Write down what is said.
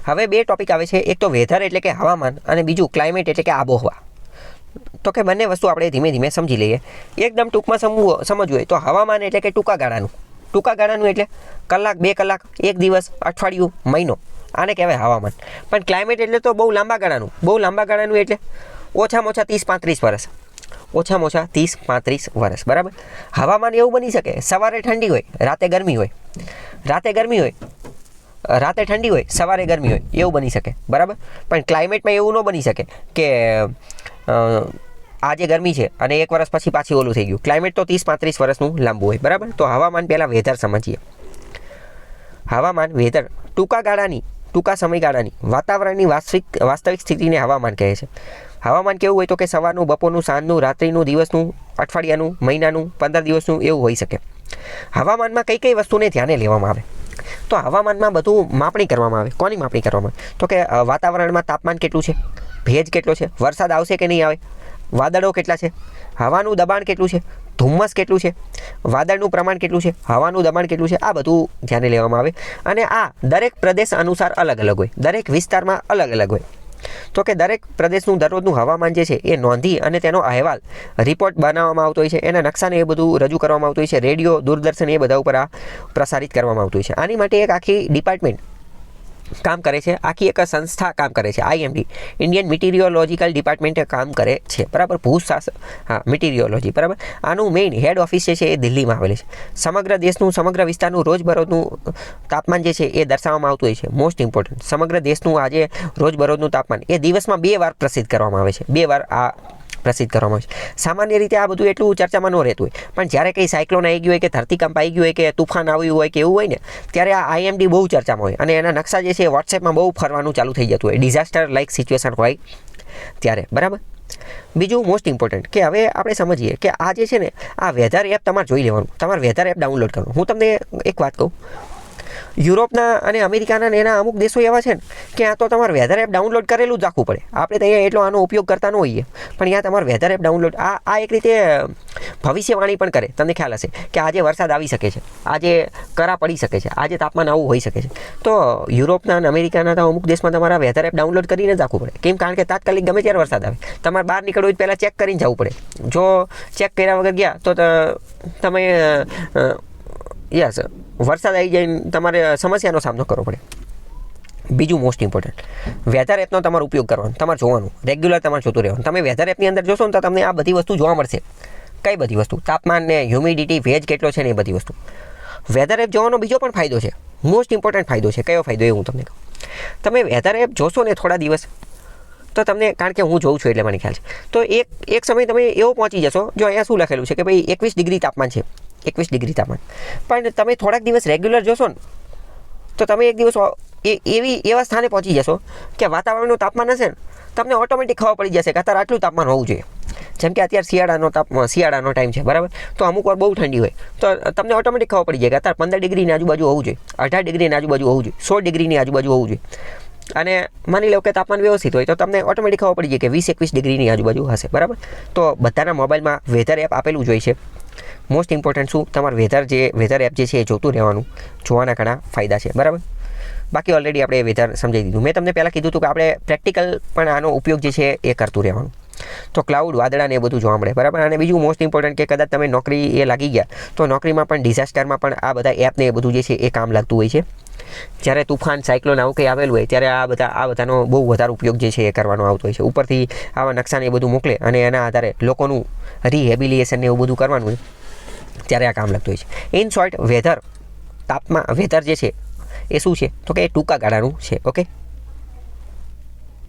હવે બે ટોપિક આવે છે, એક તો વેધર એટલે કે હવામાન અને બીજું ક્લાઇમેટ એટલે કે આબોહવા. તો કે બંને વસ્તુ આપણે ધીમે ધીમે સમજી લઈએ. એકદમ ટૂંકમાં સમજવું હોય તો હવામાન એટલે કે ટૂંકા ગાળાનું એટલે કલાક, 2 કલાક, 1 દિવસ, અઠવાડિયું, મહિનો, આને કહેવાય હવામાન. પણ ક્લાઇમેટ એટલે તો બહુ લાંબા ગાળાનું એટલે ઓછામાં ઓછા 30-35 વર્ષ. ઓછામાં ઓછા 30-35 વર્ષ, બરાબર. હવામાન એવું બની શકે સવારે ઠંડી હોય, રાતે ગરમી હોય, રાતે ઠંડી હોય, સવારે ગરમી હોય, એવું બની શકે, બરાબર. પણ ક્લાઇમેટમાં એવું ન બની શકે કે આજે ગરમી છે અને 1 વર્ષ પછી પાછી ઓલું થઈ ગયું. ક્લાઇમેટ તો 30-35 વર્ષનું લાંબુ હોય, બરાબર. તો હવામાન પહેલાં વેધર સમજીએ. વેધર ટૂંકા સમયગાળાની વાતાવરણની વાસ્તવિક સ્થિતિને હવામાન કહે છે. હવામાન કેવું હોય તો કે સવારનું, બપોરનું, સાંજનું, રાત્રિનું, દિવસનું, અઠવાડિયાનું, મહિનાનું, 15 દિવસનું એવું હોઈ શકે. હવામાનમાં કઈ વસ્તુને ધ્યાને લેવામાં આવે તો હવામાનમાં બધું માપણી કરવામાં આવે. કોની માપણી કરવામાં આવે તો કે વાતાવરણમાં તાપમાન કેટલું છે, ભેજ કેટલો છે, વરસાદ આવશે કે નહીં આવે, વાદળો કેટલા છે, હવાનું દબાણ કેટલું છે, ધુમ્મસ કેટલું છે, વાદળનું પ્રમાણ કેટલું છે, હવાનું દબાણ કેટલું છે, આ બધું ધ્યાને લેવામાં આવે. અને આ દરેક પ્રદેશ અનુસાર અલગ અલગ હોય, દરેક વિસ્તારમાં અલગ અલગ હોય. તો કે દરેક પ્રદેશનું દરરોજનું હવામાન જે છે એ નોંધી અને તેનો અહેવાલ રિપોર્ટ બનાવવામાં આવતો હોય છે. એના નકશાને એ બધું રજૂ કરવામાં આવતું હોય છે. રેડિયો, દૂરદર્શન એ બધા ઉપર આ પ્રસારિત કરવામાં આવતું હોય છે. આની માટે એક આખી ડિપાર્ટમેન્ટ કામ કરે છે, આખી એક સંસ્થા કામ કરે છે. IMD, ઇન્ડિયન મિટીરિયોલોજીકલ ડિપાર્ટમેન્ટ કામ કરે છે, બરાબર. મિટીરિયોલોજી, બરાબર. આનું મેઇન હેડ ઓફિસ જે છે એ દિલ્હીમાં આવેલી છે. સમગ્ર વિસ્તારનું રોજબરોજનું તાપમાન જે છે એ દર્શાવવામાં આવતું હોય છે. મોસ્ટ ઇમ્પોર્ટન્ટ, સમગ્ર દેશનું આજે રોજબરોજનું તાપમાન એ દિવસમાં 2 વાર પ્રસિદ્ધ કરવામાં આવે છે. 2 વાર આ પ્રસિદ્ધ કરવામાં આવે છે. સામાન્ય રીતે આ બધું એટલું ચર્ચામાં ન રહેતું હોય, પણ જ્યારે કંઈ સાયક્લોન આવી ગયું હોય કે ધરતીકંપ આવી ગયું હોય કે તુફાન આવ્યું હોય કે એવું હોય ને, ત્યારે આ IMD બહુ ચર્ચામાં હોય અને એના નકશા જે છે વોટ્સએપમાં બહુ ફરવાનું ચાલુ થઈ જતું હોય, ડિઝાસ્ટર લાઇક સિચ્યુએશન હોય ત્યારે, બરાબર. બીજું મોસ્ટ ઇમ્પોર્ટન્ટ કે હવે આપણે સમજીએ કે આ જે છે ને આ વેધર એપ તમારે જોઈ લેવાનું, તમારે વેધર એપ ડાઉનલોડ કરવાનું. હું તમને એક વાત કહું, યુરોપના અને અમેરિકાના એના અમુક દેશો એવા છે ને કે આ તો તમારે વેધર એપ ડાઉનલોડ કરેલું જ રાખવું પડે. આપણે તો અહીંયા એટલો આનો ઉપયોગ કરતા ન હોઈએ, પણ ત્યાં તમારે વેધર એપ ડાઉનલોડ આ એક રીતે ભવિષ્યવાણી પણ કરે. તમને ખ્યાલ હશે કે આજે વરસાદ આવી શકે છે, આજે કરા પડી શકે છે, આજે તાપમાન આવું હોઈ શકે છે. તો યુરોપના અને અમેરિકાના તો અમુક દેશમાં તમારા વેધર એપ ડાઉનલોડ કરીને જ રાખવું પડે. કેમ? કારણ કે તાત્કાલિક ગમે ત્યારે વરસાદ આવે, તમારે બહાર નીકળવું હોય પહેલાં ચેક કરીને જવું પડે. જો ચેક કર્યા વગર ગયા તો તમે વરસાદ આવી જાય, તમારે સમસ્યાનો સામનો કરવો પડે. બીજું મોસ્ટ ઇમ્પોર્ટન્ટ, વેધર એપનો તમારે ઉપયોગ કરવાનો, તમારે જોવાનું, રેગ્યુલર તમારે જોતું રહેવાનું. તમે વેધર એપની અંદર જોશો ને તો તમને આ બધી વસ્તુ જોવા મળશે. કઈ બધી વસ્તુ? તાપમાન ને હ્યુમિડિટી, ભેજ કેટલો છે ને એ બધી વસ્તુ. વેધર એપ જોવાનો બીજો પણ ફાયદો છે, મોસ્ટ ઇમ્પોર્ટન્ટ ફાયદો છે. કયો ફાયદો એ હું તમને કહું. તમે વેધર એપ જોશો ને થોડા દિવસ તો તમને, કારણ કે હું જોઉં છું એટલે મને ખ્યાલ છે, તો એક સમય તમે એવો પહોંચી જશો, જો અહીંયા શું લખેલું છે કે ભાઈ 21 ડિગ્રી તાપમાન છે, 21 ડિગ્રી તાપમાન, પણ તમે થોડાક દિવસ રેગ્યુલર જોશો ને તો તમે એક દિવસ એવા સ્થાને પહોંચી જશો કે વાતાવરણનું તાપમાન હશે ને તમને ઓટોમેટિક ખબર પડી જશે કે અત્યારે આટલું તાપમાન હોવું જોઈએ. જેમ કે અત્યારે શિયાળાનો ટાઈમ છે, બરાબર. તો અમુક વાર બહુ ઠંડી હોય તો તમને ઓટોમેટિક ખબર પડી જાય કે અત્યારે 15 ડિગ્રીની આજુબાજુ હોવું જોઈએ, 18 ડિગ્રીની આજુબાજુ હોવું જોઈએ, 16 ડિગ્રીની આજુબાજુ હોવું જોઈએ. અને માની લો કે તાપમાન વ્યવસ્થિત હોય તો તમને ઓટોમેટિક ખબર પડી જાય કે 20-21 ડિગ્રીની આજુબાજુ હશે, બરાબર. તો બધાના મોબાઈલમાં વેધર એપ આપેલું જ હોય છે. મોસ્ટ ઇમ્પોર્ટન્ટ શું, તમારે વેધર એપ જે છે એ જોતું રહેવાનું. જોવાના ઘણા ફાયદા છે, બરાબર. બાકી ઓલરેડી આપણે વેધર સમજાવી દીધું. મેં તમને પહેલાં કીધું હતું કે આપણે પ્રેક્ટિકલ પણ આનો ઉપયોગ જે છે એ કરતું રહેવાનું. તો ક્લાઉડ, વાદળા ને એ બધું જોવા મળે, બરાબર. અને બીજું મોસ્ટ ઇમ્પોર્ટન્ટ કે કદાચ તમે નોકરી એ લાગી ગયા તો નોકરીમાં પણ ડિઝાસ્ટરમાં પણ આ બધા એપ ને એ બધું જે છે એ કામ લાગતું હોય છે. જ્યારે તુફાન, સાયક્લોન આવું કંઈ આવેલું હોય ત્યારે આ બધાનો બહુ વધારે ઉપયોગ જે છે એ કરવાનો આવતો હોય છે. ઉપરથી આવા નકશાને એ બધું મોકલે અને એના આધારે લોકોનું રિહેબિલિટેશન ને એવું બધું કરવાનું હોય ત્યારે આ કામ લાગતું હોય છે. ઇન શોર્ટ, વેધર જે છે એ શું છે તો કે ટૂંકા ગાળાનું છે. ઓકે.